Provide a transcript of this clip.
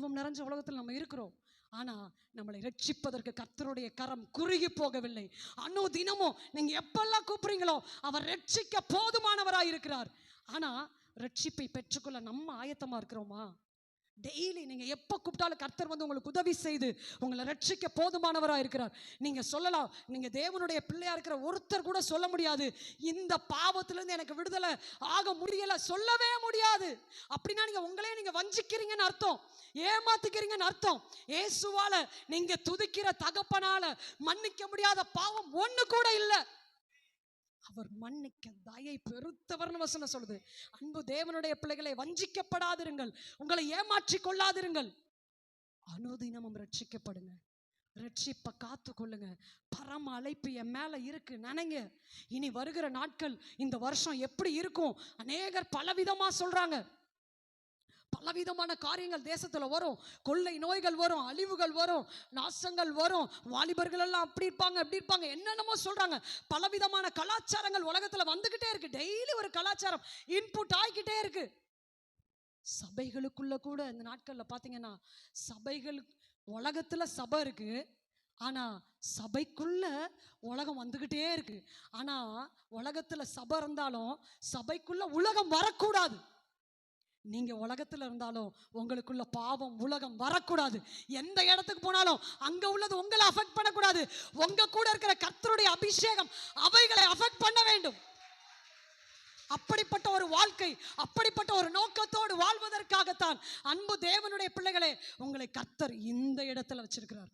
பாவம் நிறைஞ்ச உலகத்தில் நம்ம இருக்கிறோம். ஆனா நம்மளை ரட்சிப்பதற்கு கர்த்தருடைய கரம் குறுகி போகவில்லை. தினமும் நீங்க எப்பெல்லாம் கூப்பிடுறீங்களோ அவர் ரட்சிக்க போதுமானவராய் இருக்கிறார். ஆனா ரட்சிப்பை பெற்றுக்கொள்ள நம்ம ஆயத்தமா இருக்கிறோமா? டெய்லி நீங்க எப்ப கூப்பிட்டாலும் கர்த்தர் வந்து உங்களுக்கு உதவி செய்து உங்களை ரட்சிக்க போதுமானவராக இருக்கிறார். நீங்க சொல்லலாம், நீங்க தேவனுடைய பிள்ளையா இருக்கிற ஒருத்தர் கூட சொல்ல முடியாது இந்த பாவத்திலிருந்து எனக்கு விடுதலை ஆக முடியல, சொல்லவே முடியாது. அப்படின்னா நீங்க உங்களே நீங்க வஞ்சிக்கிறீங்கன்னு அர்த்தம், ஏமாத்துக்கிறீங்கன்னு அர்த்தம். இயேசுவால நீங்க துதிக்கிற தகப்பனால மன்னிக்க முடியாத பாவம் ஒண்ணு கூட இல்லை. அவர் மன்னிக்க தயை பெருத்தவர்னு வசனம் சொல்லுது. அன்பு தேவனுடைய பிள்ளைகளை, வஞ்சிக்கப்படாதிருங்கள், உங்களை ஏமாற்றி கொள்ளாதிருங்கள். அனுதினமும் ரட்சிக்கப்படுங்க, ரட்சிப்பை காத்து கொள்ளுங்க. பரம அழைப்பு என் மேல இருக்கு நினைங்க. இனி வருகிற நாட்கள், இந்த வருஷம் எப்படி இருக்கும்? அநேகர் பலவிதமா சொல்றாங்க. பலவிதமான காரியங்கள் தேசத்துல வரும். கொள்ளை நோய்கள் வரும், அழிவுகள் வரும், நாசங்கள் வரும். வாலிபர்கள் எல்லாம் அப்படி இருப்பாங்க, அப்படி இருப்பாங்க, என்னென்னமோ சொல்றாங்க. பலவிதமான கலாச்சாரங்கள் உலகத்துல வந்துகிட்டே இருக்கு. டெய்லி ஒரு கலாச்சாரம் இன்புட் ஆகிக்கிட்டே இருக்கு. சபைகளுக்குள்ள கூட இந்த நாட்கள்ல பாத்தீங்கன்னா, சபைகள் உலகத்துல சபை இருக்கு, ஆனா சபைக்குள்ள உலகம் வந்துகிட்டே இருக்கு. ஆனா உலகத்துல சபை இருந்தாலும் சபைக்குள்ள உலகம் வரக்கூடாது. நீங்க உலகத்துல இருந்தாலும் உங்களுக்குள்ள பாவம் உலகம் வரக்கூடாது. எந்த இடத்துக்கு போனாலும் அங்க உள்ளது உங்களை அஃபெக்ட் பண்ணக்கூடாது. உங்க கூட இருக்கிற கர்த்தருடைய அபிஷேகம் அவைகளை அஃபெக்ட் பண்ண வேண்டும். அப்படிப்பட்ட ஒரு வாழ்க்கை, அப்படிப்பட்ட ஒரு நோக்கத்தோடு வாழ்வதற்காகத்தான் அன்பு தேவனுடைய பிள்ளைகளே உங்களை கர்த்தர் இந்த இடத்துல வச்சிருக்கிறார்.